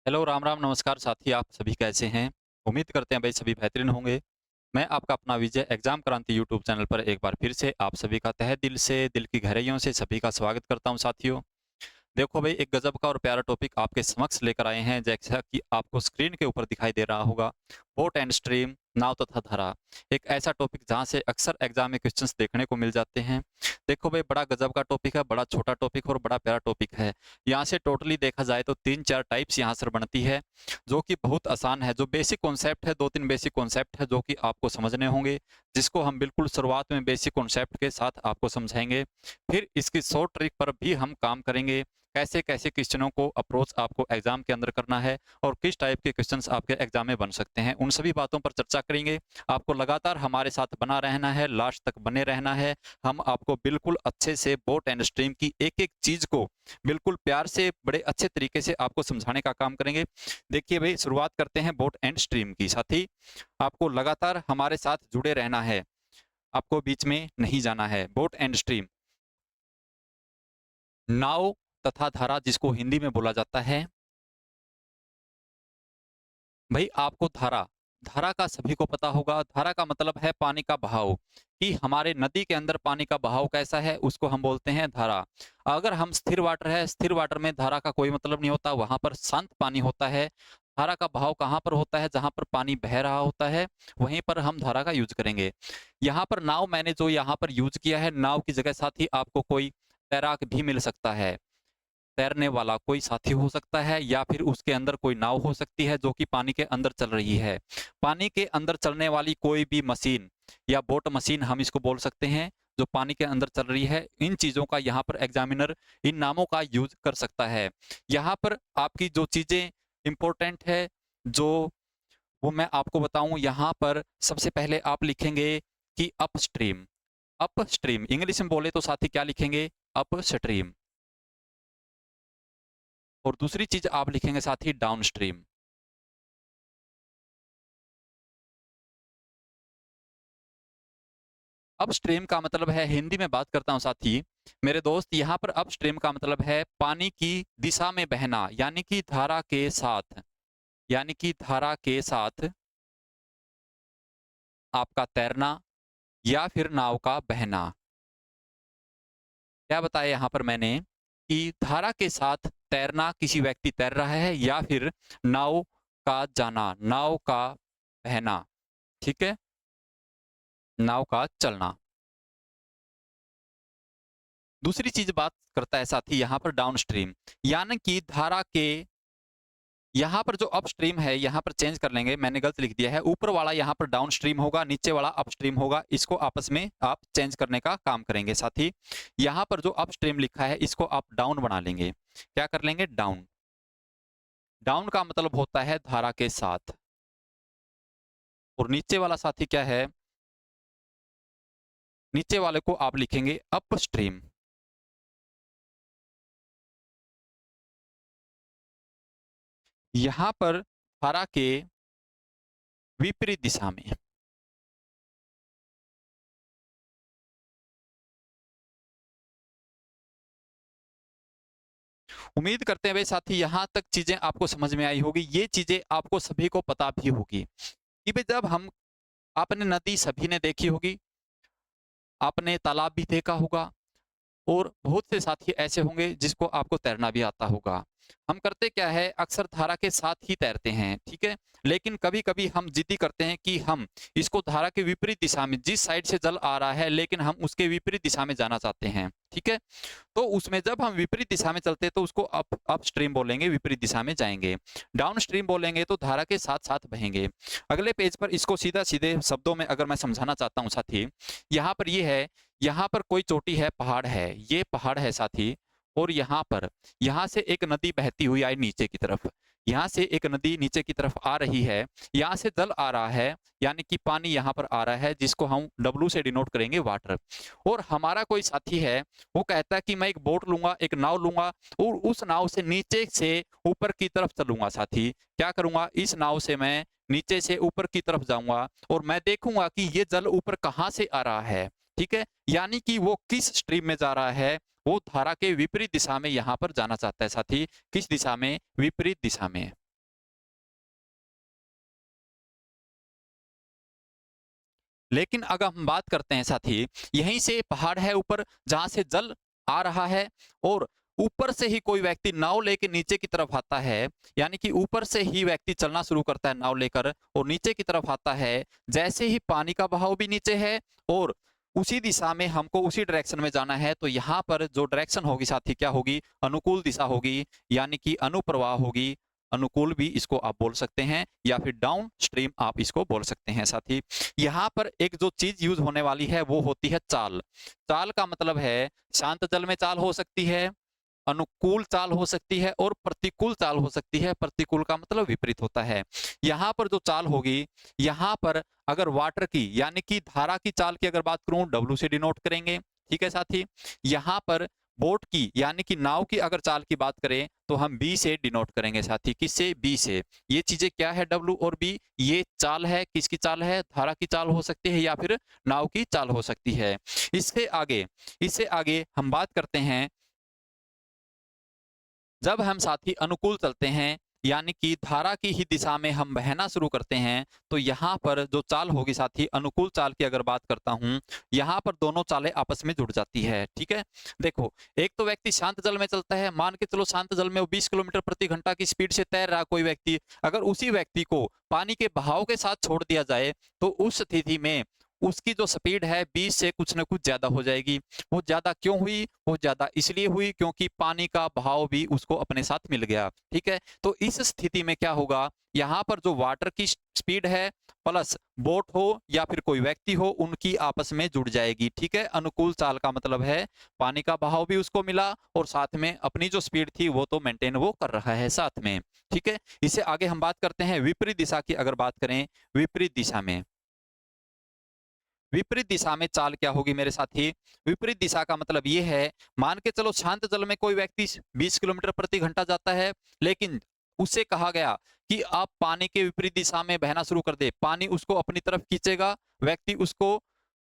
Hello, Ram Ram, नमस्कार साथी, आप सभी कैसे हैं? उम्मीद करते हैं भाई सभी बेहतरीन होंगे। मैं आपका अपना विजय एग्ज़ाम क्रांति यूट्यूब चैनल पर एक बार फिर से आप सभी का तहे दिल से, दिल की गहराइयों से सभी का स्वागत करता हूँ साथियों। देखो भाई, एक गज़ब का और प्यारा टॉपिक आपके समक्ष लेकर आए हैं, जैसा कि आपको स्क्रीन के ऊपर दिखाई दे रहा होगा, बोट एंड स्ट्रीम, नाव तथा धारा। एक ऐसा टॉपिक जहाँ से अक्सर एग्ज़ाम में क्वेश्चंस देखने को मिल जाते हैं। देखो भाई, बड़ा गज़ब का टॉपिक है, बड़ा छोटा टॉपिक और बड़ा प्यारा टॉपिक है। यहाँ से टोटली देखा जाए तो 3-4 टाइप्स यहाँ से बनती है, जो कि बहुत आसान है। जो बेसिक कॉन्सेप्ट है, 2-3 बेसिक कॉन्सेप्ट है, जो कि आपको समझने होंगे, जिसको हम बिल्कुल शुरुआत में बेसिक कॉन्सेप्ट के साथ आपको समझाएँगे। फिर इसकी शॉर्ट ट्रिक पर भी हम काम करेंगे। कैसे-कैसे क्वेश्चनों को अप्रोच आपको एग्ज़ाम के अंदर करना है और किस टाइप के क्वेश्चंस आपके एग्ज़ाम में बन सकते हैं, उन सभी बातों पर चर्चा करेंगे। आपको लगातार हमारे साथ बना रहना है, लास्ट तक बने रहना है। हम आपको बिल्कुल अच्छे से बोट एंड स्ट्रीम की एक-एक चीज़ को बिल्कुल प्यार से, बड़े अच्छे तरीके से आपको समझाने का काम करेंगे। देखिए भई, शुरुआत करते हैं बोट एंड स्ट्रीम की। साथ ही आपको लगातार हमारे साथ जुड़े रहना है, आपको बीच में नहीं जाना है। बोट एंड स्ट्रीम, नाव तथा धारा जिसको हिंदी में बोला जाता है। भई आपको धारा, धारा का सभी को पता होगा, धारा का मतलब है पानी का बहाव, कि हमारे नदी के अंदर पानी का बहाव कैसा है, उसको हम बोलते हैं धारा। अगर हम स्थिर वाटर है, स्थिर वाटर में धारा का कोई मतलब नहीं होता, वहाँ पर शांत पानी होता है। धारा का बहाव कहाँ पर होता है? जहाँ पर पानी बह रहा होता है, वहीं पर हम धारा का यूज़ करेंगे। यहाँ पर नाव मैंने जो यहाँ पर यूज़ किया है, नाव की जगह साथ ही आपको कोई तैराक भी मिल सकता है। तैरने वाला कोई साथी हो सकता है या फिर उसके अंदर कोई नाव हो सकती है जो कि पानी के अंदर चल रही है। पानी के अंदर चलने वाली कोई भी मशीन या बोट मशीन हम इसको बोल सकते हैं, जो पानी के अंदर चल रही है। इन चीज़ों का यहाँ पर एग्ज़ामिनर इन नामों का यूज़ कर सकता है। यहाँ पर आपकी जो चीज़ें इम्पोर्टेंट है, जो वो मैं आपको बताऊँ, यहाँ पर सबसे पहले आप लिखेंगे कि अपस्ट्रीम। अपस्ट्रीम इंग्लिश में बोले तो साथी क्या लिखेंगे? अपस्ट्रीम। और दूसरी चीज़ आप लिखेंगे साथ ही डाउनस्ट्रीम। अपस्ट्रीम का मतलब है, हिंदी में बात करता हूँ साथी, मेरे दोस्त, यहाँ पर अपस्ट्रीम का मतलब है पानी की दिशा में बहना, यानी कि धारा के साथ, यानी कि धारा के साथ आपका तैरना या फिर नाव का बहना। क्या बताया यहाँ पर मैंने कि धारा के साथ तैरना, किसी व्यक्ति तैर रहा है, या फिर नाव का जाना, नाव का बहना, ठीक है? नाव का चलना। दूसरी चीज़ बात करता है साथी यहाँ पर डाउनस्ट्रीम, यानी कि धारा के, यहाँ पर जो अपस्ट्रीम है, यहाँ पर चेंज कर लेंगे, मैंने गलत लिख दिया है। ऊपर वाला यहाँ पर डाउनस्ट्रीम होगा, नीचे वाला अपस्ट्रीम होगा। इसको आपस में आप चेंज करने का काम करेंगे साथी। यहाँ पर जो अपस्ट्रीम लिखा है, इसको आप डाउन बना लेंगे। क्या कर लेंगे? डाउन। डाउन का मतलब होता है धारा के साथ। और नीचे वाला साथी क्या है? नीचे वाले को आप लिखेंगे अपस्ट्रीम। यहाँ पर धारा के विपरीत दिशा में। उम्मीद करते हैं भाई साथी, यहाँ तक चीजें आपको समझ में आई होगी। ये चीजें आपको सभी को पता भी होगी कि भाई जब हम, आपने नदी सभी ने देखी होगी, आपने तालाब भी देखा होगा, और बहुत से साथी ऐसे होंगे जिसको आपको तैरना भी आता होगा। हम करते क्या है, अक्सर धारा के साथ ही तैरते हैं, ठीक है? लेकिन कभी-कभी हम ज़िद्दी करते हैं कि हम इसको धारा के विपरीत दिशा में, जिस साइड से जल आ रहा है, लेकिन हम उसके विपरीत दिशा में जाना चाहते हैं, ठीक है? तो उसमें जब हम विपरीत दिशा में चलते हैं तो उसको अपस्ट्रीम बोलेंगे, विपरीत दिशा में जाएँगे। डाउनस्ट्रीम बोलेंगे तो धारा के साथ-साथ बहेंगे। अगले पेज पर इसको सीधा-सीधे शब्दों में अगर मैं समझाना चाहता हूँ साथी, यहाँ पर ये है, यहाँ पर कोई चोटी है, पहाड़ है, ये पहाड़ है साथी, और यहाँ पर, यहाँ से एक नदी बहती हुई आई नीचे की तरफ, यहाँ से एक नदी नीचे की तरफ आ रही है, यहाँ से जल आ रहा है, यानी कि पानी यहाँ पर आ रहा है, जिसको हम डब्ल्यू से डिनोट करेंगे, वाटर। और हमारा कोई साथी है, वो कहता है कि मैं एक बोट लूंगा, एक नाव लूंगा, और उस नाव से नीचे से ऊपर की तरफ चलूंगा साथी। क्या करूंगा? इस नाव से मैं नीचे से ऊपर की तरफ जाऊंगा और मैं देखूंगा कि ये जल ऊपर कहाँ से आ रहा है, ठीक है? यानी कि वो किस स्ट्रीम में जा रहा है, वो धारा के विपरीत दिशा में यहाँ पर जाना चाहता है साथी। किस दिशा में? विपरीत दिशा में। लेकिन अगर हम बात करते हैं साथी, यहीं से पहाड़ है ऊपर जहाँ से जल आ रहा है और ऊपर से ही कोई व्यक्ति नाव लेके नीचे की तरफ आता है, यानी कि ऊपर से ही व्यक्ति चलना शुरू करता है नाव लेकर और नीचे की तरफ आता है। जैसे ही पानी का बहाव भी नीचे है और उसी दिशा में हमको उसी डायरेक्शन में जाना है, तो यहाँ पर जो डायरेक्शन होगी साथी क्या होगी? अनुकूल दिशा होगी, यानी कि अनुप्रवाह होगी। अनुकूल भी इसको आप बोल सकते हैं या फिर डाउन स्ट्रीम आप इसको बोल सकते हैं साथी। यहाँ पर एक जो चीज यूज होने वाली है वो होती है चाल। चाल का मतलब है शांत जल में चाल हो सकती है, अनुकूल चाल हो सकती है और प्रतिकूल चाल हो सकती है। प्रतिकूल का मतलब विपरीत होता है। यहाँ पर जो चाल होगी, यहाँ पर अगर वाटर की यानी कि धारा की चाल की अगर बात करूं, डब्ल्यू से डिनोट करेंगे, ठीक है साथी। यहाँ पर बोट की यानी कि नाव की अगर चाल की बात करें तो हम बी से डिनोट करेंगे साथी। किससे? बी से। ये चीजें क्या है? डब्ल्यू और बी, ये चाल है। किसकी चाल है? धारा की चाल हो सकती है या फिर नाव की चाल हो सकती है। इससे आगे हम बात करते हैं, जब हम साथी अनुकूल चलते हैं यानी कि धारा की ही दिशा में हम बहना शुरू करते हैं, तो यहाँ पर जो चाल होगी साथी, अनुकूल चाल की अगर बात करता हूँ, यहाँ पर दोनों चालें आपस में जुड़ जाती है। ठीक है, देखो एक तो व्यक्ति शांत जल में चलता है, मान के चलो शांत जल में वो 20 किलोमीटर प्रति घंटा की स्पीड से तैर रहा कोई व्यक्ति, अगर उसी व्यक्ति को पानी के बहाव के साथ छोड़ दिया जाए तो उस स्थिति में उसकी जो स्पीड है 20 से कुछ न कुछ ज्यादा हो जाएगी। वो ज्यादा क्यों हुई? वो ज्यादा इसलिए हुई क्योंकि पानी का बहाव भी उसको अपने साथ मिल गया। ठीक है, तो इस स्थिति में क्या होगा, यहाँ पर जो वाटर की स्पीड है प्लस बोट हो या फिर कोई व्यक्ति हो, उनकी आपस में जुड़ जाएगी। ठीक है, अनुकूल चाल का मतलब है पानी का बहाव भी उसको मिला और साथ में अपनी जो स्पीड थी वो तो मेंटेन वो कर रहा है साथ में। ठीक है, इससे आगे हम बात करते हैं विपरीत दिशा की। अगर बात करें विपरीत दिशा में, विपरीत दिशा में चाल क्या होगी मेरे साथी? विपरीत दिशा का मतलब ये है, मान के चलो शांत जल में कोई व्यक्ति 20 किलोमीटर प्रति घंटा जाता है, लेकिन उससे कहा गया कि आप पानी के विपरीत दिशा में बहना शुरू कर दे, पानी उसको अपनी तरफ खींचेगा, व्यक्ति उसको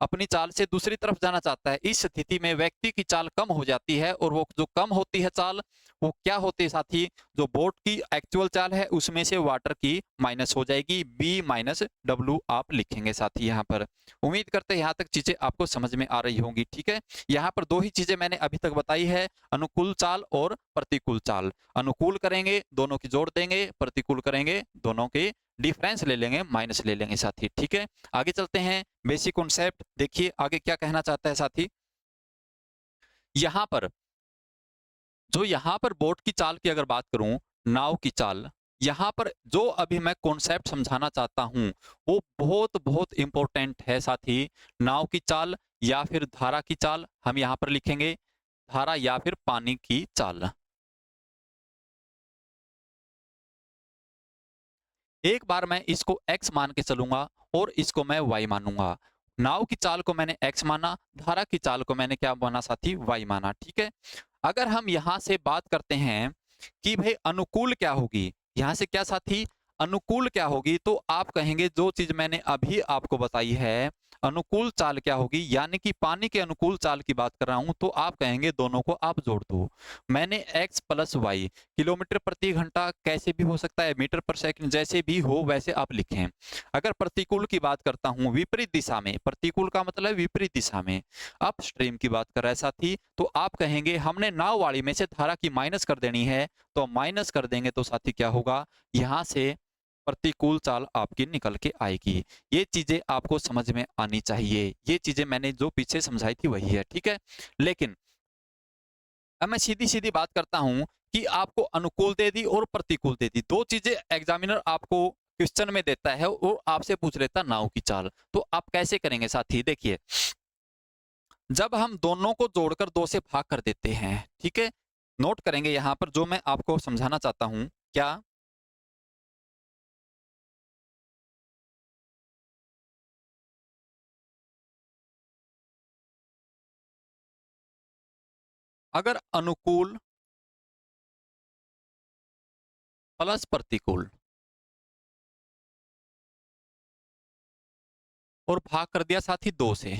अपनी चाल से दूसरी तरफ जाना चाहता है। इस स्थिति में व्यक्ति की चाल कम हो जाती है और वो जो कम होती है चाल, वो क्या होती है साथी? जो बोट की एक्चुअल चाल है उसमें से वाटर की माइनस हो जाएगी, बी माइनस डब्ल्यू आप लिखेंगे साथी यहाँ पर। उम्मीद करते हैं यहाँ तक चीजें आपको समझ में आ रही होंगी। ठीक है, यहाँ पर दो ही चीजें मैंने अभी तक बताई है, अनुकूल चाल और प्रतिकूल चाल। अनुकूल करेंगे दोनों की जोड़ देंगे, प्रतिकूल करेंगे दोनों के डिफरेंस ले लेंगे, माइनस ले लेंगे साथी। ठीक है, आगे चलते हैं। बेसिक कॉन्सेप्ट देखिए आगे क्या कहना चाहता है साथी। यहाँ पर यहाँ पर बोट की चाल की अगर बात करूं, नाव की चाल, यहाँ पर जो अभी मैं कॉन्सेप्ट समझाना चाहता हूं वो बहुत बहुत इंपॉर्टेंट है साथी। नाव की चाल या फिर धारा की चाल हम यहाँ पर लिखेंगे, धारा या फिर पानी की चाल। एक बार मैं इसको x मान के चलूंगा और इसको मैं y मानूंगा। नाव की चाल को मैंने x माना, धारा की चाल को मैंने क्या माना साथी? y माना। ठीक है, अगर हम यहां से बात करते हैं कि भाई अनुकूल क्या होगी, यहां से क्या साथी? अनुकूल क्या होगी, तो आप कहेंगे जो चीज मैंने अभी आपको बताई है, अनुकूल चाल क्या होगी, यानी कि पानी के अनुकूल चाल की बात कर रहा हूं, तो आप कहेंगे दोनों को आप जोड़ दो। मैंने x प्लस वाई, किलोमीटर प्रति घंटा कैसे भी हो सकता है, मीटर पर सेकंड जैसे भी हो वैसे आप लिखें। अगर प्रतिकूल की बात करता हूं, विपरीत दिशा में, प्रतिकूल का मतलब विपरीत दिशा में, अप स्ट्रीम की बात कर रहा है साथी, तो आप कहेंगे हमने नाव वाली में से धारा की माइनस कर देनी है, तो माइनस कर देंगे तो साथी क्या होगा, यहां से प्रतिकूल चाल आपकी निकल के आएगी। ये चीजें आपको समझ में आनी चाहिए, ये चीजें मैंने जो पीछे समझाई थी वही है। ठीक है, लेकिन अब मैं सीधी सीधी बात करता हूं कि आपको अनुकूल दे दी और प्रतिकूल दे दी, दो चीजें एग्जामिनर आपको क्वेश्चन में देता है और आपसे पूछ लेता नाव की चाल, तो आप कैसे करेंगे साथी? देखिए, जब हम दोनों को जोड़कर दो से भाग कर देते हैं, ठीक है, नोट करेंगे यहां पर जो मैं आपको समझाना चाहता हूं। क्या? अगर अनुकूल प्लस प्रतिकूल और भाग कर दिया साथी दो से,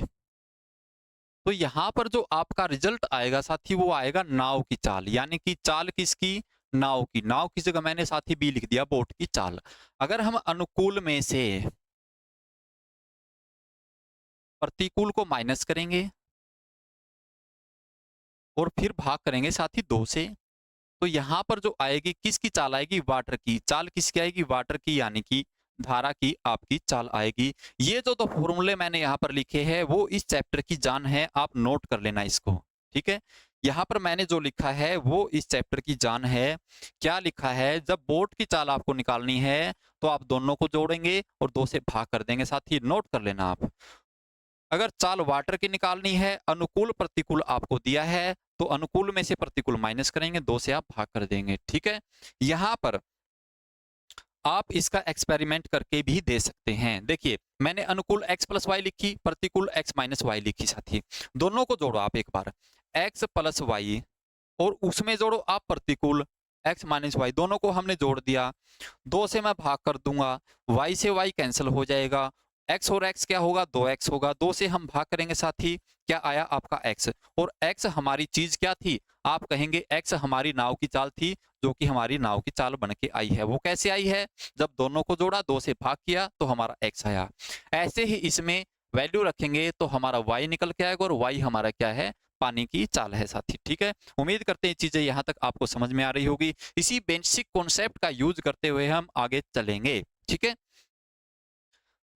तो यहां पर जो आपका रिजल्ट आएगा साथी वो आएगा नाव की चाल, यानी कि चाल किसकी? नाव की। नाव की जगह मैंने साथी बी लिख दिया, बोट की चाल। अगर हम अनुकूल में से प्रतिकूल को माइनस करेंगे और फिर भाग करेंगे साथ ही 2 से। तो यहाँ पर जो आएगी, किसकी चाल आएगी? वाटर की चाल। किसकी आएगी? वाटर की, यानी कि धारा की आपकी चाल आएगी। ये जो फॉर्मूले मैंने यहाँ पर लिखे हैं वो इस चैप्टर की जान है, आप नोट कर लेना इसको, ठीक है। यहाँ पर मैंने जो लिखा है वो इस चैप्टर की जान है। क्या लिखा है? जब बोट की चाल आपको निकालनी है तो आप दोनों को जोड़ेंगे और 2 से भाग कर देंगे। साथ ही नोट कर लेना आप। अगर चाल वाटर की निकालनी है, अनुकूल प्रतिकूल आपको दिया है, तो अनुकूल में से प्रतिकूल माइनस करेंगे, 2 से आप भाग कर देंगे, ठीक है। यहाँ पर आप इसका एक्सपेरिमेंट करके भी दे सकते हैं। देखिए, मैंने अनुकूल x प्लस वाई लिखी, प्रतिकूल x माइनस वाई लिखी। साथी दोनों को जोड़ो आप एक बार, x प्लस वाई, और उसमें जोड़ो आप प्रतिकूल x माइनस वाई, दोनों को हमने जोड़ दिया। 2 से मैं भाग कर दूंगा, y से y कैंसिल हो जाएगा, x और x क्या होगा? 2x होगा। 2 से हम भाग करेंगे साथी, क्या आया आपका x, और x हमारी चीज क्या थी? आप कहेंगे x हमारी नाव की चाल थी, जो कि हमारी नाव की चाल बन के आई है। वो कैसे आई है? जब दोनों को जोड़ा, 2 से भाग किया तो हमारा x आया। ऐसे ही इसमें वैल्यू रखेंगे तो हमारा y निकल के आएगा, और y हमारा क्या है? पानी की चाल है साथी, ठीक है। उम्मीद करते हैं चीजें यहाँ तक आपको समझ में आ रही होगी। इसी बेसिक कॉन्सेप्ट का यूज करते हुए हम आगे चलेंगे, ठीक है।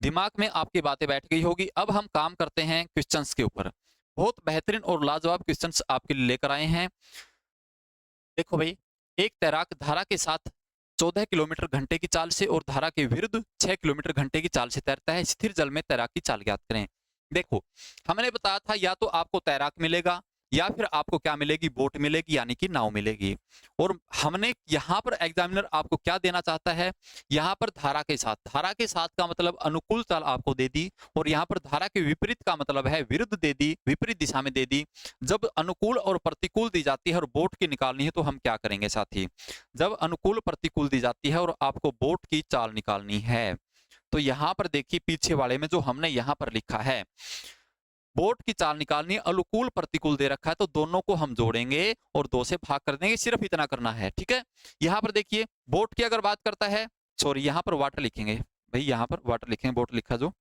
दिमाग में आपकी बातें बैठ गई होगी। अब हम काम करते हैं क्वेश्चंस के ऊपर। बहुत बेहतरीन और लाजवाब क्वेश्चंस आपके लिए लेकर आए हैं। देखो भाई, एक तैराक धारा के साथ 14 किलोमीटर घंटे की चाल से और धारा के विरुद्ध 6 किलोमीटर घंटे की चाल से तैरता है। स्थिर जल में तैराक की चाल ज्ञात करें। देखो, हमने बताया था या तो आपको तैराक मिलेगा या फिर आपको क्या मिलेगी? बोट मिलेगी, यानी कि नाव मिलेगी। और हमने यहाँ पर एग्जामिनर आपको क्या देना चाहता है? यहाँ पर धारा के साथ, धारा के साथ का मतलब अनुकूल चाल आपको दे दी, और यहाँ पर धारा के विपरीत का मतलब है विरुद्ध दे दी, विपरीत दिशा में दे दी। जब अनुकूल और प्रतिकूल दी जाती है और बोट की निकालनी है तो हम क्या करेंगे साथी? जब अनुकूल प्रतिकूल दी जाती है और आपको बोट की चाल निकालनी है, तो यहाँ पर देखिए पीछे वाले में जो हमने यहाँ पर लिखा है, बोट की चाल निकालनी है, अनुकूल प्रतिकूल दे रखा है, तो दोनों को हम जोड़ेंगे और 2 से भाग कर देंगे। सिर्फ इतना करना है, ठीक है। यहाँ पर देखिए, बोट की अगर बात करता है, सॉरी यहाँ पर वाटर लिखेंगे भाई, यहाँ पर वाटर लिखेंगे, बोट लिखा जो।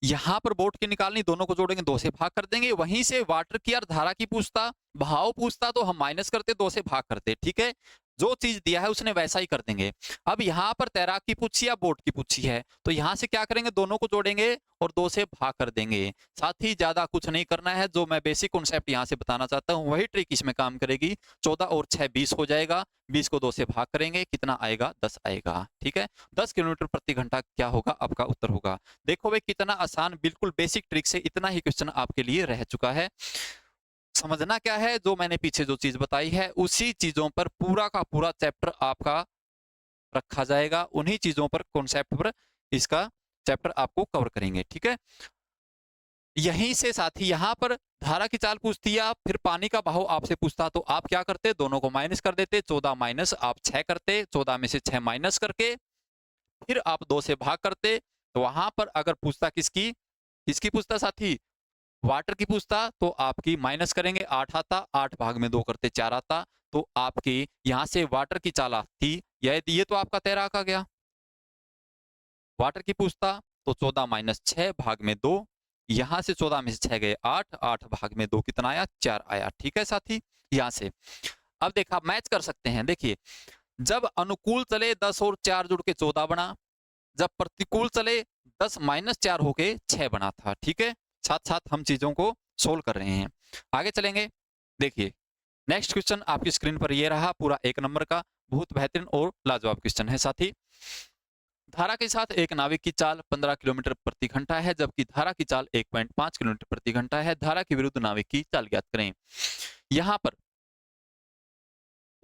यहाँ पर बोट की निकालनी, दोनों को जोड़ेंगे, 2 से भाग कर देंगे। वहीं से वाटर की और धारा की पूछता, भाव पूछता, तो हम माइनस करते, 2 से भाग करते, ठीक है। जो चीज दिया है उसने वैसा ही कर देंगे। अब यहाँ पर तैराक की पूछी या बोट की पूछी है, तो यहाँ से क्या करेंगे? दोनों को जोड़ेंगे और 2 से भाग कर देंगे। साथ ही ज्यादा कुछ नहीं करना है। जो मैं बेसिक कॉन्सेप्ट यहाँ से बताना चाहता हूँ वही ट्रिक इसमें काम करेगी। 14 और 6 20 हो जाएगा, 20 को 2 से भाग करेंगे, कितना आएगा? 10 आएगा, ठीक है। 10 किलोमीटर प्रति घंटा क्या होगा? आपका उत्तर होगा। देखो भाई कितना आसान, बिल्कुल बेसिक ट्रिक से इतना ही क्वेश्चन आपके लिए रह चुका है। समझना क्या है? जो मैंने पीछे जो चीज बताई है उसी चीजों पर पूरा का पूरा चैप्टर आपका रखा जाएगा, उन्हीं चीजों पर, कॉन्सेप्ट पर इसका चैप्टर आपको कवर करेंगे, ठीक है। यहीं से साथी यहाँ पर धारा की चाल पूछती है, फिर पानी का बहाव आपसे पूछता, तो आप क्या करते? दोनों को माइनस कर देते, 14 माइनस आप 6 करते, 14 में से 6 माइनस करके फिर आप 2 से भाग करते। तो वहां पर अगर पूछता किसकी, किसकी पूछता साथी? वाटर की पूछता, तो आपकी माइनस करेंगे, 8 आता, 8 भाग में 2 करते 4 आता, तो आपकी यहाँ से वाटर की चाल आती, ये तो आपका तैराक आ गया। वाटर की पूछता तो 14 माइनस 6 भाग में 2, यहाँ से 14 में से 6 गए 8, 8 भाग में 2 कितना आया? 4 आया, ठीक है साथी। यहाँ से अब देखा, मैच कर सकते हैं। देखिए, जब अनुकूल चले 10 और 4 जुड़ के 14 बना, जब प्रतिकूल चले 10 माइनस 4 होके 6 बना था, ठीक है। साथ साथ हम चीजों को सोल्व कर रहे हैं, आगे चलेंगे। देखिए, नेक्स्ट क्वेश्चन आपकी स्क्रीन पर ये रहा, पूरा 1 नंबर का, बहुत बेहतरीन और लाजवाब क्वेश्चन है साथी। धारा के साथ एक नाविक की चाल 15 किलोमीटर प्रति घंटा है, जबकि धारा की चाल 1.5 किलोमीटर प्रति घंटा है। धारा के विरुद्ध नाविक की चाल ज्ञात करें। यहां पर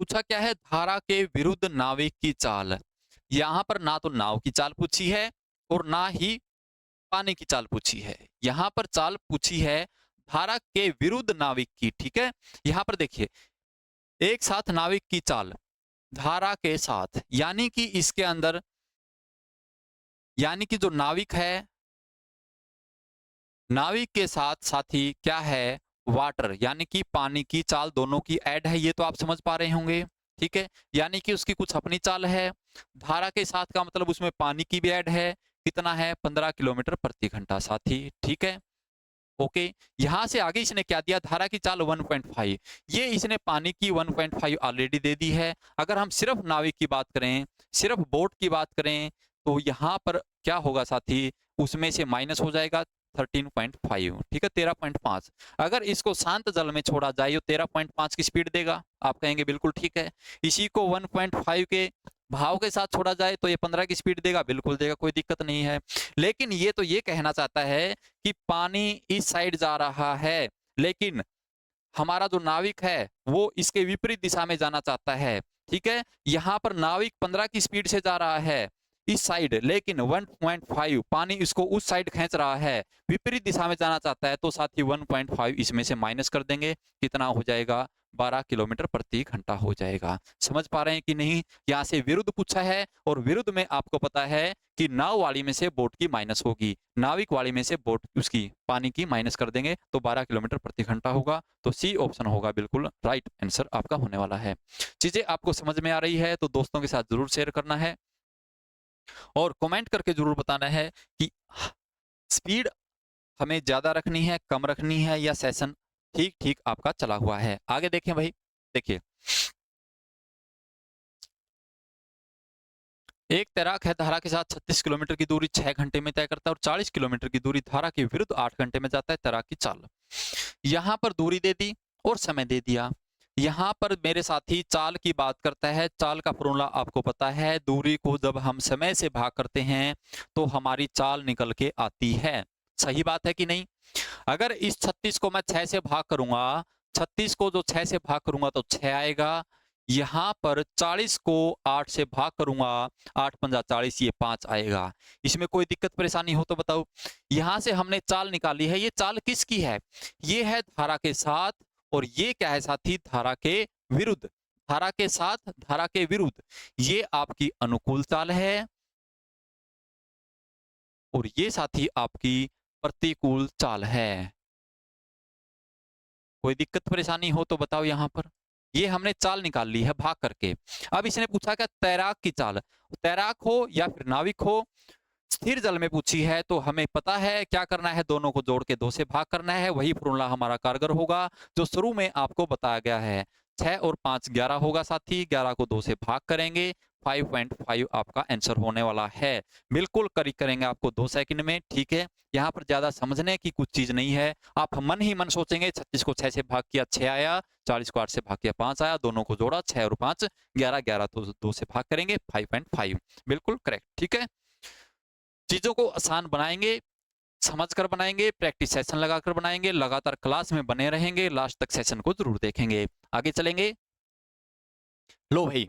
पूछा क्या है? धारा के विरुद्ध नाविक की चाल। यहां पर ना तो नाव की चाल पूछी है और ना ही पानी की चाल पूछी है। यहां पर चाल पूछी है धारा के विरुद्ध नाविक की, ठीक है। यहां पर देखिए, एक साथ नाविक की चाल धारा के साथ, यानी कि इसके अंदर, यानी कि जो नाविक है, नाविक के साथ साथी क्या है? वाटर, यानी कि पानी की चाल दोनों की ऐड है, ये तो आप समझ पा रहे होंगे, ठीक है। यानी कि उसकी कुछ अपनी चाल है धारा के साथ का मतलब उसमें पानी की भी ऐड है, कितना है 15 किलोमीटर प्रति घंटा साथी, ठीक है। ओके, यहां से आगे इसने क्या दिया, धारा की चाल 1.5, ये इसने पानी की 1.5 ऑलरेडी दे दी है। अगर हम सिर्फ नाविक की बात करें, सिर्फ बोट की बात करें, तो यहाँ पर क्या होगा साथी, उसमें से माइनस हो जाएगा 13.5, ठीक है 13.5। अगर इसको शांत जल में छोड़ा जाए तो 13.5 की स्पीड देगा, आप कहेंगे बिल्कुल ठीक है। इसी को 1.5 के भाव के साथ छोड़ा जाए तो ये 15 की स्पीड देगा, बिल्कुल देगा, कोई दिक्कत नहीं है। लेकिन ये तो ये कहना चाहता है कि पानी इस साइड जा रहा है, लेकिन हमारा जो नाविक है वो इसके विपरीत दिशा में जाना चाहता है, ठीक है। यहाँ पर नाविक 15 की स्पीड से जा रहा है इस साइड, लेकिन 1.5 पानी इसको उस साइड खींच रहा है, विपरीत दिशा में जाना चाहता है, तो साथ ही 1.5 इसमें से माइनस कर देंगे, कितना हो जाएगा 12 किलोमीटर प्रति घंटा हो जाएगा। समझ पा रहे हैं कि नहीं, यहाँ से विरुद्ध पूछा है, और विरुद्ध में आपको पता है कि नाव वाली में से बोट की माइनस होगी, नाविक वाली में से बोट उसकी पानी की माइनस कर देंगे, तो 12 किलोमीटर प्रति घंटा होगा। तो सी ऑप्शन होगा बिल्कुल राइट आंसर आपका होने वाला है। चीजें आपको समझ में आ रही है तो दोस्तों के साथ जरूर शेयर करना है, और कमेंट करके जरूर बताना है कि स्पीड हमें ज्यादा रखनी है, कम रखनी है, या सेशन ठीक ठीक आपका चला हुआ है। आगे देखें भाई, देखिए एक तैराक है, धारा के साथ 36 किलोमीटर की दूरी 6 घंटे में तय करता है और 40 किलोमीटर की दूरी धारा के विरुद्ध 8 घंटे में जाता है। तैराक की चाल, यहाँ पर दूरी दे दी और समय दे दिया। यहाँ पर मेरे साथी चाल की बात करता है, चाल का फॉर्मूला आपको पता है, दूरी को जब हम समय से भाग करते हैं तो हमारी चाल निकल के आती है। सही बात है कि नहीं। अगर इस 36 को मैं 6 से भाग करूंगा, 36 को जो 6 से भाग करूंगा तो 6 आएगा। यहाँ पर 40 को 8 से भाग करूंगा, 8 पंजा 40, ये 5 आएगा। इसमें कोई दिक्कत परेशानी हो तो बताओ। यहाँ से हमने चाल निकाली है, ये चाल किसकी है, ये है धारा के साथ, और ये क्या है साथी, धारा के विरुद्ध। धारा के साथ, धारा के विरुद्ध, ये आपकी अनुकूल चाल है, और ये साथी आपकी प्रतिकूल चाल है। कोई दिक्कत परेशानी हो तो बताओ। यहाँ पर ये हमने चाल निकाल ली है भाग करके। अब इसने पूछा क्या, तैराक की चाल, तैराक हो या फिर नाविक हो, स्थिर जल में पूछी है, तो हमें पता है क्या करना है, दोनों को जोड़ के 2 से भाग करना है, वही फॉर्मूला हमारा कारगर होगा जो शुरू में आपको बताया गया है। 6 और 5 11 होगा साथी, 11 को 2 से भाग करेंगे, 5.5 आपका आंसर होने वाला है। बिल्कुल करेक्ट करेंगे आपको 2 सेकंड में, ठीक है। यहाँ पर ज्यादा समझने की कुछ चीज नहीं है, आप मन ही मन सोचेंगे 36 को 6 से भाग किया 6 आया, 40 को 8 से भाग किया 5 आया, दोनों को जोड़ा 6 और 5 11, 11 तो 2 से भाग करेंगे 5.5, बिल्कुल करेक्ट, ठीक है। चीजों को आसान बनाएंगे, समझकर बनाएंगे, प्रैक्टिस सेशन लगाकर बनाएंगे, लगातार क्लास में बने रहेंगे, लास्ट तक सेशन को जरूर देखेंगे। आगे चलेंगे। लो भाई,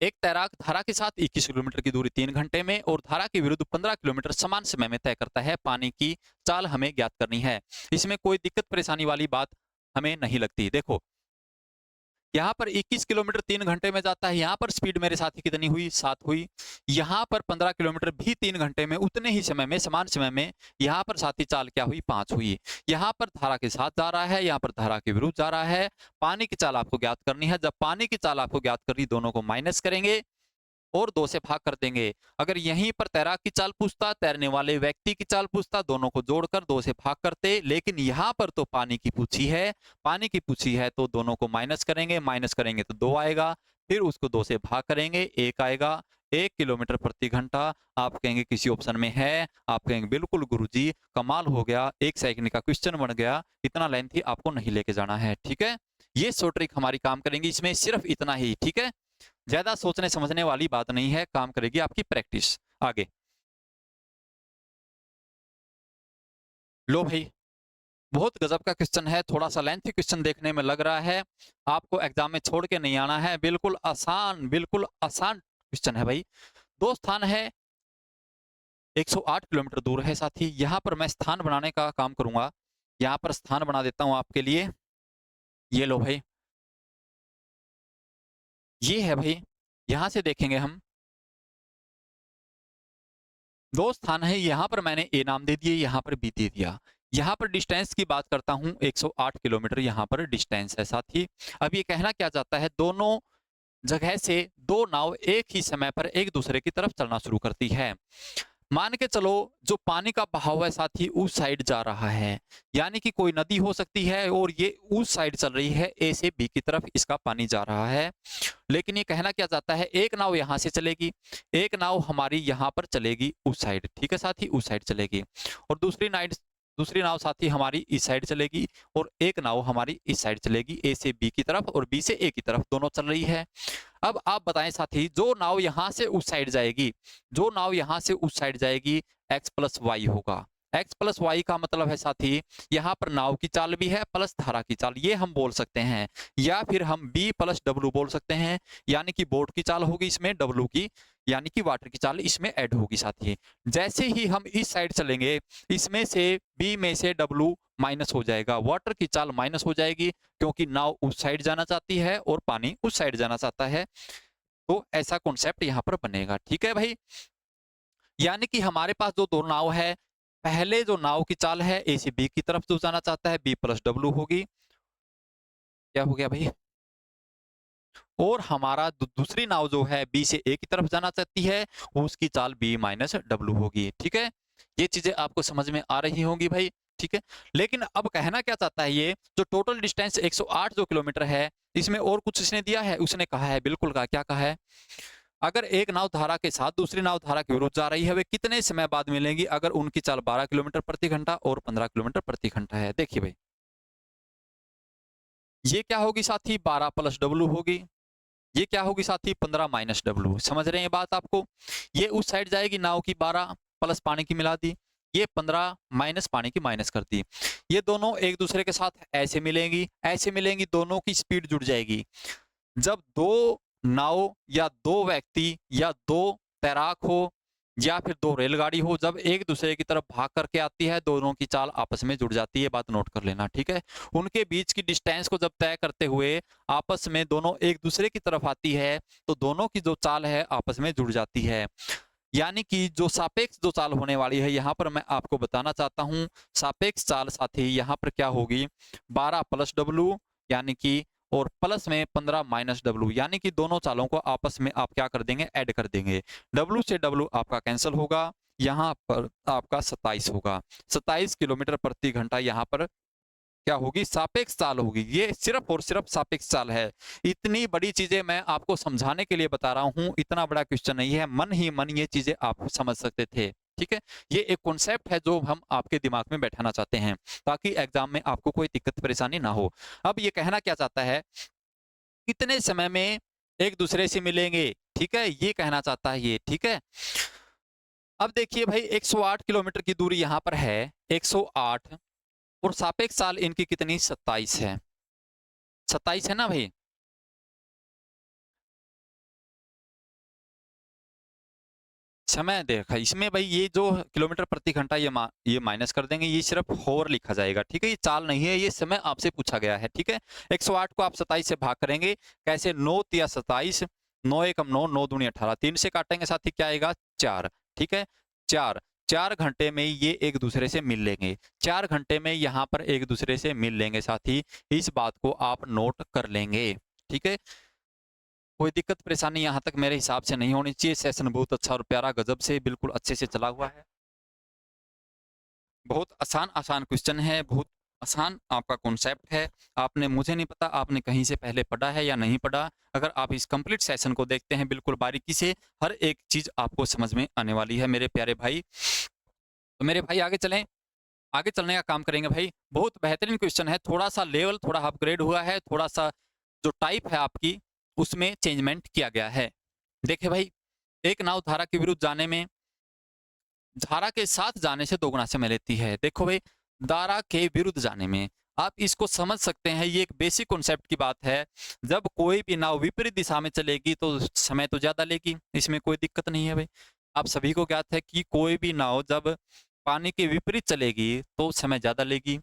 एक तैराक धारा के साथ 21 किलोमीटर की दूरी 3 घंटे में और धारा के विरुद्ध 15 किलोमीटर समान समय में तय करता है। पानी की चाल हमें ज्ञात करनी है। इसमें कोई दिक्कत परेशानी वाली बात हमें नहीं लगती। देखो यहाँ पर 21 किलोमीटर 3 घंटे में जाता है, यहाँ पर स्पीड मेरे साथ ही कितनी हुई, 7 हुई। यहाँ पर 15 किलोमीटर भी 3 घंटे में, उतने ही समय में, समान समय में, यहाँ पर साथी चाल क्या हुई, 5 हुई। यहाँ पर धारा के साथ जा रहा है, यहाँ पर धारा के विरुद्ध जा रहा है। पानी की चाल आपको ज्ञात करनी है। जब पानी की चाल आपको ज्ञात करनी, दोनों को माइनस करेंगे और 2 से भाग कर देंगे। अगर यहीं पर तैराक की चाल पूछता, तैरने वाले व्यक्ति की चाल पूछता, दोनों को जोड़कर 2 से भाग करते, लेकिन यहाँ पर तो पानी की पूछी है, पानी की पूछी है तो दोनों को माइनस करेंगे, माइनस करेंगे तो 2 आएगा, फिर उसको 2 से भाग करेंगे, 1 आएगा। 1 किलोमीटर प्रति घंटा। आप कहेंगे किसी ऑप्शन में है, आप कहेंगे बिल्कुल गुरुजी कमाल हो गया, 1 सेकंड का क्वेश्चन बन गया, इतना लेंथी आपको नहीं लेके जाना है, ठीक है। ये शॉर्ट ट्रिक हमारी काम करेंगी, इसमें सिर्फ इतना ही, ठीक है। ज्यादा सोचने समझने वाली बात नहीं है, काम करेगी आपकी प्रैक्टिस। आगे लो भाई, बहुत गजब का क्वेश्चन है, थोड़ा सा लेंथी क्वेश्चन देखने में लग रहा है, आपको एग्जाम में छोड़ के नहीं आना है। बिल्कुल आसान क्वेश्चन है भाई। 2 स्थान है, 108 किलोमीटर दूर है साथी। यहाँ पर मैं स्थान बनाने का काम करूंगा, यहाँ पर स्थान बना देता हूं आपके लिए। ये लो भाई, ये है भाई, यहां से देखेंगे हम 2 स्थान है, यहाँ पर मैंने ए नाम दे दिए, यहाँ पर बी दे दिया। यहाँ पर डिस्टेंस की बात करता हूँ, 108 किलोमीटर यहाँ पर डिस्टेंस है साथी। अब ये कहना क्या चाहता है, दोनों जगह से दो नाव एक ही समय पर एक दूसरे की तरफ चलना शुरू करती है। मान के चलो जो पानी का बहाव है साथी उस साइड जा रहा है, यानी कि कोई नदी हो सकती है और ये उस साइड चल रही है, ए से बी की तरफ इसका पानी जा रहा है। लेकिन ये कहना क्या चाहता है, एक नाव यहाँ से चलेगी, एक नाव हमारी यहाँ पर चलेगी उस साइड, ठीक है साथी, उस साइड चलेगी, और दूसरी नाव साथी हमारी इस साइड चलेगी, और एक नाव हमारी इस साइड चलेगी, ए से बी की तरफ और बी से ए की तरफ, दोनों चल रही है। अब आप बताएं साथी, जो नाव यहाँ से उस साइड जाएगी, जो नाव यहाँ से उस साइड जाएगी, x प्लस वाई होगा। x प्लस वाई का मतलब है साथी, यहाँ पर नाव की चाल भी है प्लस धारा की चाल, ये हम बोल सकते हैं, या फिर हम b प्लस डब्लू बोल सकते हैं, यानी कि बोट की चाल होगी इसमें, डब्लू की यानी कि वाटर की चाल इसमें ऐड होगी साथी। जैसे ही हम इस साइड चलेंगे, इसमें से b में से w माइनस हो जाएगा, वाटर की चाल माइनस हो जाएगी, क्योंकि नाव उस साइड जाना चाहती है और पानी उस साइड जाना चाहता है। तो ऐसा कॉन्सेप्ट यहाँ पर बनेगा, ठीक है भाई। यानी कि हमारे पास जो दो नाव है, पहले जो नाव की चाल है ए से बी की तरफ जो जाना चाहता है, बी प्लस डब्लू होगी, क्या हो गया भाई, और हमारा दूसरी नाव जो है बी से ए की तरफ जाना चाहती है, उसकी चाल बी माइनस डब्लू होगी, ठीक है। ये चीजें आपको समझ में आ रही होंगी भाई, ठीक है। लेकिन अब कहना क्या चाहता है, ये जो टोटल डिस्टेंस 108 जो किलोमीटर है, इसमें और कुछ इसने दिया है, उसने कहा है, बिल्कुल कहा, क्या कहा है, अगर एक नाव धारा के साथ दूसरी नाव धारा के विरुद्ध जा रही है, वे कितने समय बाद मिलेंगी, अगर उनकी चाल 12 किलोमीटर प्रति घंटा और 15 किलोमीटर प्रति घंटा है। देखिए भाई, ये क्या होगी साथी, 12 प्लस डब्लू होगी, ये क्या होगी साथी, 15 माइनस डब्लू। समझ रहे हैं बात आपको, ये उस साइड जाएगी, नाव की 12 प्लस पानी की मिला दी, ये 15 माइनस पानी की माइनस कर दी, ये दोनों एक दूसरे के साथ ऐसे मिलेंगी, ऐसे मिलेंगी, दोनों की स्पीड जुड़ जाएगी। जब दो नाव या दो व्यक्ति या दो तैराक हो या फिर दो रेलगाड़ी हो, जब एक दूसरे की तरफ भाग करके आती है, दोनों की चाल आपस में जुड़ जाती है, बात नोट कर लेना, ठीक है। उनके बीच की डिस्टेंस को जब तय करते हुए आपस में दोनों एक दूसरे की तरफ आती है, तो दोनों की जो चाल है आपस में जुड़ जाती है। यानी कि जो सापेक्ष जो चाल होने वाली है, यहाँ पर मैं आपको बताना चाहता हूँ, सापेक्ष चाल साथी यहाँ पर क्या होगी, 12 प्लस डब्लू यानी कि, और प्लस में 15 माइनस डब्लू, यानी कि दोनों चालों को आपस में आप क्या कर देंगे, ऐड कर देंगे। डब्लू से डब्लू आपका कैंसिल होगा, यहाँ पर आपका 27 होगा, 27 किलोमीटर प्रति घंटा यहाँ पर क्या होगी, सापेक्ष चाल होगी। ये सिर्फ और सिर्फ सापेक्ष चाल है। इतनी बड़ी चीजें मैं आपको समझाने के लिए बता रहा हूँ, इतना बड़ा क्वेश्चन नहीं है, मन ही मन ये चीजें आप समझ सकते थे, ठीक है। ये एक कॉन्सेप्ट है जो हम आपके दिमाग में बैठाना चाहते हैं, ताकि एग्जाम में आपको कोई दिक्कत परेशानी ना हो। अब ये कहना क्या चाहता है, कितने समय में एक दूसरे से मिलेंगे, ठीक है, ये कहना चाहता है ये, ठीक है। अब देखिए भाई, 108 किलोमीटर की दूरी यहाँ पर है, 108, और सापेक्ष चाल इनकी कितनी, 27 है, 27 है ना भाई। समय देखा इसमें भाई, ये जो किलोमीटर प्रति घंटा ये माइनस कर देंगे, ये सिर्फ होर लिखा जाएगा, ठीक है, ये चाल नहीं है, ये समय आपसे पूछा गया है, ठीक है। 108 को आप 27 से भाग करेंगे, कैसे, 9 या 27, 9 एकम 9, 9 दूनी 18, 3 से काटेंगे साथ ही क्या आएगा, 4, ठीक है, 4, 4 घंटे में ये एक दूसरे से मिल लेंगे, 4 घंटे में यहाँ पर एक दूसरे से मिल लेंगे साथी, इस बात को आप नोट कर लेंगे, ठीक है। कोई दिक्कत परेशानी यहाँ तक मेरे हिसाब से नहीं होनी चाहिए। सेशन बहुत अच्छा और प्यारा, गजब से बिल्कुल अच्छे से चला हुआ है। बहुत आसान आसान क्वेश्चन है, बहुत आसान आपका कॉन्सेप्ट है। आपने, मुझे नहीं पता आपने कहीं से पहले पढ़ा है या नहीं पढ़ा। अगर आप इस कंप्लीट सेशन को देखते हैं बिल्कुल बारीकी से, हर एक चीज आपको समझ में आने वाली है मेरे प्यारे भाई। तो मेरे भाई आगे चलें, आगे चलने का काम करेंगे भाई। बहुत बेहतरीन क्वेश्चन है, थोड़ा सा लेवल थोड़ा अपग्रेड हुआ है, थोड़ा सा जो टाइप है आपकी उसमें चेंजमेंट किया गया है। देखिए भाई, एक नाव धारा के विरुद्ध जाने में धारा के साथ जाने से दोगुना समय लेती है। देखो भाई, धारा के विरुद्ध जाने में आप इसको समझ सकते हैं, ये एक बेसिक कॉन्सेप्ट की बात है। जब कोई भी नाव विपरीत दिशा में चलेगी तो समय तो ज्यादा लेगी, इसमें कोई दिक्कत नहीं है भाई। आप सभी को ज्ञात है कि कोई भी नाव जब पानी के विपरीत चलेगी तो समय ज्यादा लेगी,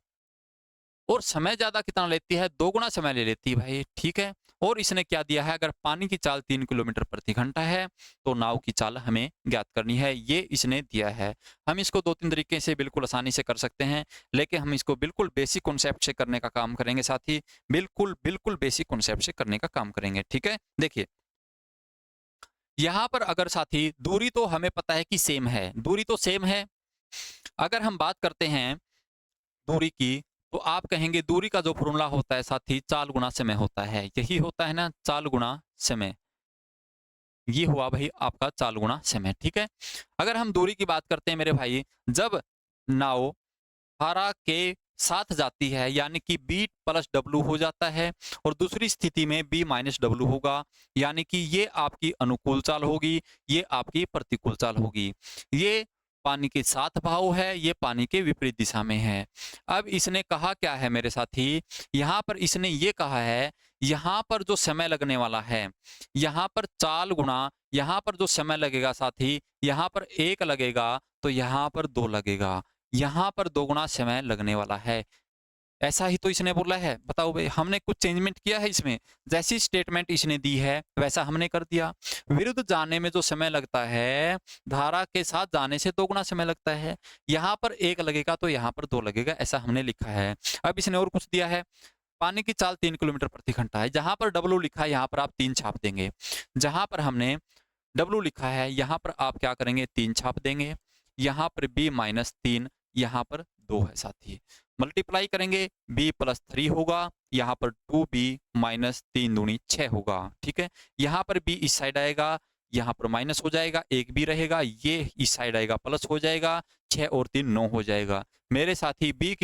और समय ज्यादा कितना लेती है, दोगुना समय ले लेती है भाई, ठीक है। और इसने क्या दिया है, अगर पानी की चाल 3 किलोमीटर प्रति घंटा है तो नाव की चाल हमें ज्ञात करनी है, ये इसने दिया है। हम इसको 2-3 तरीके से बिल्कुल आसानी से कर सकते हैं, लेकिन हम इसको बिल्कुल बेसिक कॉन्सेप्ट से करने का काम करेंगे साथ ही, बिल्कुल बिल्कुल बेसिक कॉन्सेप्ट से करने का काम करेंगे, ठीक है। देखिए, यहाँ पर अगर साथी दूरी तो हमें पता है कि सेम है, दूरी तो सेम है। अगर हम बात करते हैं दूरी की, तो आप कहेंगे दूरी का जो फॉर्मूला होता है साथी चाल गुना समय होता है, यही होता है ना, चाल गुना समय। ये हुआ भाई आपका चाल गुना समय, ठीक है। अगर हम दूरी की बात करते हैं मेरे भाई, जब नाव धारा के साथ जाती है यानी कि b प्लस डब्ल्यू हो जाता है, और दूसरी स्थिति में b माइनस डब्ल्यू होगा, यानी कि ये आपकी अनुकूल चाल होगी, ये आपकी प्रतिकूल चाल होगी। ये पानी के साथ बहाव है, ये पानी के विपरीत दिशा में है। अब इसने कहा क्या है मेरे साथी, यहाँ पर इसने ये कहा है, यहाँ पर जो समय लगने वाला है, यहाँ पर चाल गुणा, यहाँ पर जो समय लगेगा साथी, यहाँ पर 1 लगेगा तो यहाँ पर 2 लगेगा, यहाँ पर 2 गुना समय लगने वाला है। ऐसा ही तो इसने बोला है। बताओ भाई, हमने कुछ चेंजमेंट किया है इसमें? जैसी स्टेटमेंट इसने दी है वैसा हमने कर दिया। विरुद्ध जाने में जो समय लगता है, धारा के साथ जाने से 2 गुना समय लगता है। यहाँ पर 1 लगेगा तो यहाँ पर 2 लगेगा, ऐसा हमने लिखा है। अब इसने और कुछ दिया है, पानी की चाल 3 किलोमीटर प्रति घंटा है। जहां पर डब्ल्यू लिखा है यहाँ पर आप 3 छाप देंगे। जहां पर हमने डब्ल्यू लिखा है यहाँ पर आप क्या करेंगे, 3 छाप देंगे। यहाँ पर b माइनस 3, यहाँ पर 2 है साथी। मल्टीप्लाई करेंगे, b प्लस 3 होगा, यहाँ पर 2b माइनस 3 दूनी 6 होगा, ठीक है। यहाँ पर b इस साइड आएगा, यहाँ पर माइनस हो जाएगा, एक b रहेगा, ये इस साइड आएगा प्लस हो जाएगा, 6 और 3 9 हो जाएगा। मेरे साथी b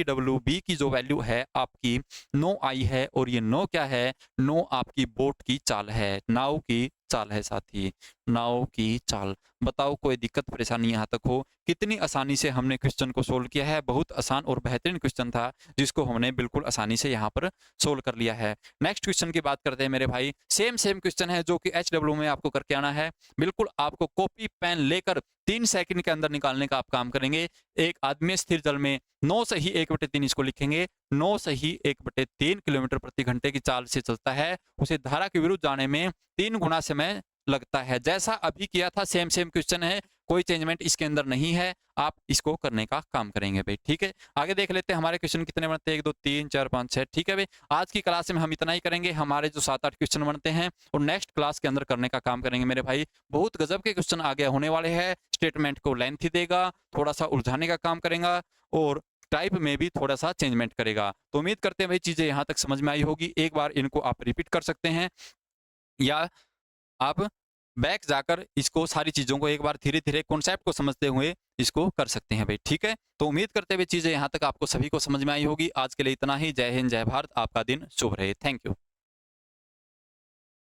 की जो वैल्यू है आपकी 9 आई है, और ये 9 क्या है, 9 आपकी बोट की चाल है, नाव की चाल है साथी, नाव की चाल। बताओ कोई दिक्कत परेशानी यहाँ तक हो? कितनी आसानी से हमने क्वेश्चन को सोल्व किया है, बहुत आसान और बेहतरीन क्वेश्चन था जिसको हमने बिल्कुल आसानी से यहाँ पर सोल्व कर लिया है। नेक्स्ट क्वेश्चन की बात करते हैं मेरे भाई, सेम क्वेश्चन है जो कि HW में आपको करके आना है। बिल्कुल आपको कॉपी पेन लेकर 3 सेकंड के अंदर निकालने का आप काम करेंगे। एक आदमी स्थिर जल में 9 से ही 1/3 इसको लिखेंगे, 9 से ही 1/3 किलोमीटर प्रति घंटे की चाल से चलता है, उसे धारा के विरुद्ध जाने में 3 गुना समय लगता है। जैसा अभी किया था सेम क्वेश्चन है, कोई चेंजमेंट इसके अंदर नहीं है। आप इसको करने का काम करेंगे भाई, ठीक है। आगे देख लेते हैं हमारे क्वेश्चन कितने बनते हैं, 1 2 3 4 5 6, ठीक है भाई। आज की क्लास में हम इतना ही करेंगे, हमारे जो 7-8 क्वेश्चन बनते हैं और नेक्स्ट क्लास के अंदर करने का काम करेंगे मेरे भाई। बहुत गजब के क्वेश्चन आगे होने वाले हैं, स्टेटमेंट को लेंथी देगा, थोड़ा सा उलझाने का काम करेगा, और टाइप में भी थोड़ा सा चेंजमेंट करेगा। तो उम्मीद करते हैं भाई चीजें यहाँ तक समझ में आई होगी। एक बार इनको आप रिपीट कर सकते हैं, या आप बैक जाकर इसको सारी चीज़ों को एक बार धीरे धीरे कॉन्सेप्ट को समझते हुए इसको कर सकते हैं भाई, ठीक है। तो उम्मीद करते हुए चीज़ें यहाँ तक आपको सभी को समझ में आई होगी। आज के लिए इतना ही। जय हिंद, जय भारत, आपका दिन शुभ रहे। Thank you.